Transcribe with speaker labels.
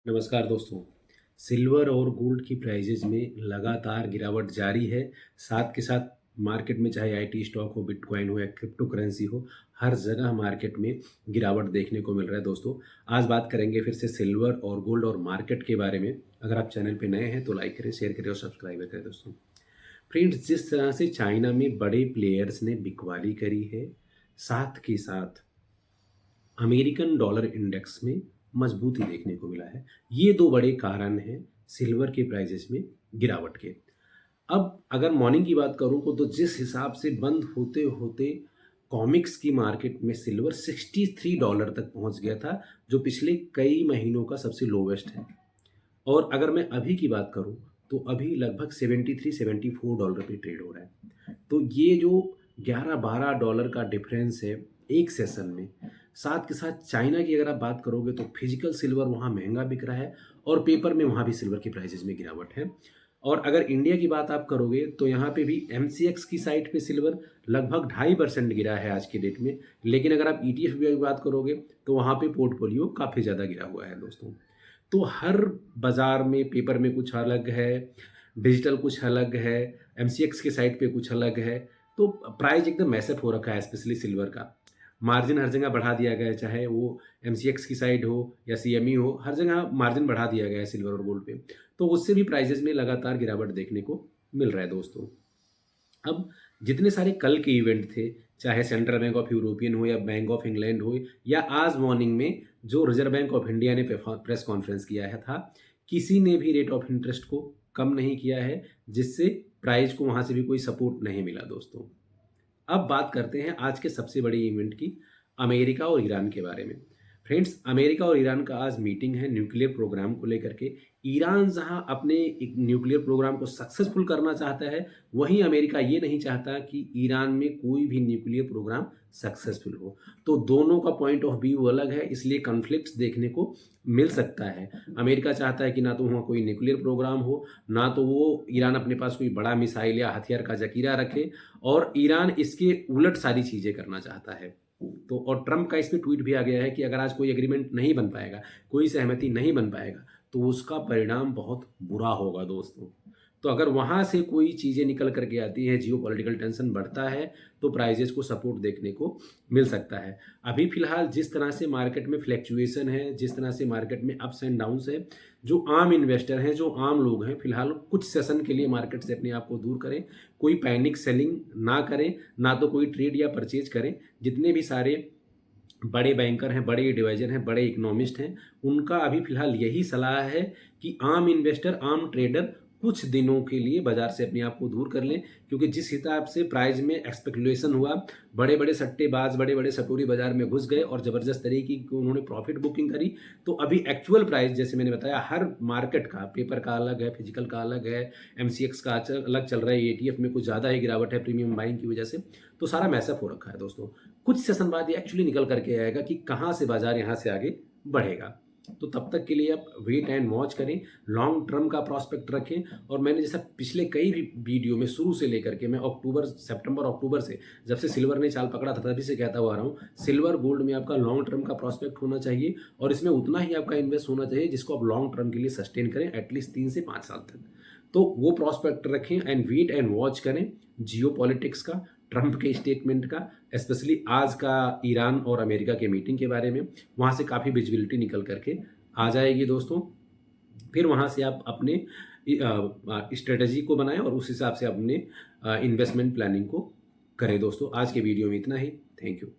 Speaker 1: नमस्कार दोस्तों। सिल्वर और गोल्ड की प्राइजेज में लगातार गिरावट जारी है। साथ के साथ मार्केट में चाहे आईटी स्टॉक हो, बिटकॉइन हो या क्रिप्टो करेंसी हो, हर जगह मार्केट में गिरावट देखने को मिल रहा है। दोस्तों, आज बात करेंगे फिर से सिल्वर और गोल्ड और मार्केट के बारे में। अगर आप चैनल पे नए हैं तो लाइक करें, शेयर करें और सब्सक्राइब करें। दोस्तों फ्रेंड्स, जिस तरह से चाइना में बड़े प्लेयर्स ने बिकवाली करी है, साथ के साथ अमेरिकन डॉलर इंडेक्स में मजबूती देखने को मिला है। ये दो बड़े कारण हैं सिल्वर के प्राइजेस में गिरावट के। अब अगर मॉर्निंग की बात करूं तो जिस हिसाब से बंद होते होते कॉमिक्स की मार्केट में सिल्वर $63 तक पहुंच गया था, जो पिछले कई महीनों का सबसे लोवेस्ट है। और अगर मैं अभी की बात करूं तो अभी लगभग $73-74 पे ट्रेड हो रहा है। तो ये जो $11-12 का डिफरेंस है एक सेशन में, साथ के साथ चाइना की अगर आप बात करोगे तो फिजिकल सिल्वर वहाँ महंगा बिक रहा है और पेपर में वहाँ भी सिल्वर की प्राइसेस में गिरावट है। और अगर इंडिया की बात आप करोगे तो यहाँ पे भी एमसीएक्स की साइट पे सिल्वर लगभग 2.5% गिरा है आज की डेट में। लेकिन अगर आप ईटीएफ की बात करोगे तो वहाँ पे पोर्टफोलियो काफ़ी ज़्यादा गिरा हुआ है। दोस्तों, तो हर बाज़ार में पेपर में कुछ अलग है, डिजिटल कुछ अलग है, एमसीएक्स के साइट पे कुछ अलग है। तो प्राइस एकदम मैसअप हो रखा है, स्पेशली सिल्वर का। मार्जिन हर जगह बढ़ा दिया गया है, चाहे वो एमसीएक्स की साइड हो या सीएमई हो, हर जगह मार्जिन बढ़ा दिया गया है सिल्वर और गोल्ड पे। तो उससे भी प्राइजेस में लगातार गिरावट देखने को मिल रहा है। दोस्तों, अब जितने सारे कल के इवेंट थे, चाहे सेंट्रल बैंक ऑफ यूरोपियन हो या बैंक ऑफ इंग्लैंड हो, या आज मॉर्निंग में जो रिजर्व बैंक ऑफ इंडिया ने प्रेस कॉन्फ्रेंस किया है था, किसी ने भी रेट ऑफ इंटरेस्ट को कम नहीं किया है, जिससे प्राइस को वहाँ से भी कोई सपोर्ट नहीं मिला। दोस्तों, अब बात करते हैं आज के सबसे बड़े इवेंट की, अमेरिका और ईरान के बारे में। फ्रेंड्स, अमेरिका और ईरान का आज मीटिंग है न्यूक्लियर प्रोग्राम को लेकर के। ईरान जहां अपने एक न्यूक्लियर प्रोग्राम को सक्सेसफुल करना चाहता है, वहीं अमेरिका ये नहीं चाहता कि ईरान में कोई भी न्यूक्लियर प्रोग्राम सक्सेसफुल हो। तो दोनों का पॉइंट ऑफ व्यू अलग है, इसलिए कॉन्फ्लिक्ट्स देखने को मिल सकता है। अमेरिका चाहता है कि ना तो वहाँ कोई न्यूक्लियर प्रोग्राम हो, ना तो वो ईरान अपने पास कोई बड़ा मिसाइल या हथियार का जखीरा रखे, और ईरान इसके उलट सारी चीज़ें करना चाहता है। तो और ट्रंप का इसमें ट्वीट भी आ गया है कि अगर आज कोई एग्रीमेंट नहीं बन पाएगा, कोई सहमति नहीं बन पाएगा, तो उसका परिणाम बहुत बुरा होगा। दोस्तों, तो अगर वहाँ से कोई चीज़ें निकल करके आती है, जियो पॉलिटिकल टेंशन बढ़ता है, तो प्राइजेस को सपोर्ट देखने को मिल सकता है। अभी फिलहाल जिस तरह से मार्केट में फ्लैक्चुएशन है, जिस तरह से मार्केट में अप्स एंड डाउन्स है, जो आम इन्वेस्टर हैं, जो आम लोग हैं, फिलहाल कुछ सेशन के लिए मार्केट से अपने आप को दूर करें। कोई पैनिक सेलिंग ना करें, ना तो कोई ट्रेड या परचेज करें। जितने भी सारे बड़े बैंकर हैं, बड़े एडवाइजर हैं, बड़े इकोनॉमिस्ट हैं, उनका अभी फिलहाल यही सलाह है कि आम इन्वेस्टर, आम ट्रेडर कुछ दिनों के लिए बाजार से अपने आप को दूर कर लें। क्योंकि जिस हिसाब से प्राइस में एक्सपेकुलेशन हुआ, बड़े बड़े सट्टेबाज, बड़े बड़े सटोरी बाजार में घुस गए और ज़बरदस्त तरीके की उन्होंने प्रॉफिट बुकिंग करी। तो अभी एक्चुअल प्राइस, जैसे मैंने बताया, हर मार्केट का, पेपर का अलग है, फिजिकल का अलग है, एमसीएक्स का अलग चल रहा है, एटीएफ में कुछ ज़्यादा ही गिरावट है प्रीमियम बाइंग की वजह से। तो सारा मैसअप हो रखा है। दोस्तों, कुछ सेशन बाद ये एक्चुअली निकल करके आएगा कि कहाँ से बाजार यहाँ से आगे बढ़ेगा। तो तब तक के लिए आप वेट एंड वॉच करें, लॉन्ग टर्म का प्रॉस्पेक्ट रखें। और मैंने जैसा पिछले कई भी वीडियो में शुरू से लेकर के, मैं सितंबर अक्टूबर से, जब से सिल्वर ने चाल पकड़ा था, तभी से कहता हुआ आ रहा हूँ, सिल्वर गोल्ड में आपका लॉन्ग टर्म का प्रॉस्पेक्ट होना चाहिए और इसमें उतना ही आपका इन्वेस्ट होना चाहिए जिसको आप लॉन्ग टर्म के लिए सस्टेन करें, एटलीस्ट 3 से 5 साल तक। तो वो प्रॉस्पेक्ट रखें एंड वेट एंड वॉच करें जियो पॉलिटिक्स का, ट्रंप के स्टेटमेंट का, स्पेशली आज का ईरान और अमेरिका के मीटिंग के बारे में। वहाँ से काफ़ी विजिबिलिटी निकल करके आ जाएगी। दोस्तों, फिर वहाँ से आप अपने स्ट्रेटजी को बनाएं और उस हिसाब से अपने इन्वेस्टमेंट प्लानिंग को करें। दोस्तों, आज के वीडियो में इतना ही। Thank you.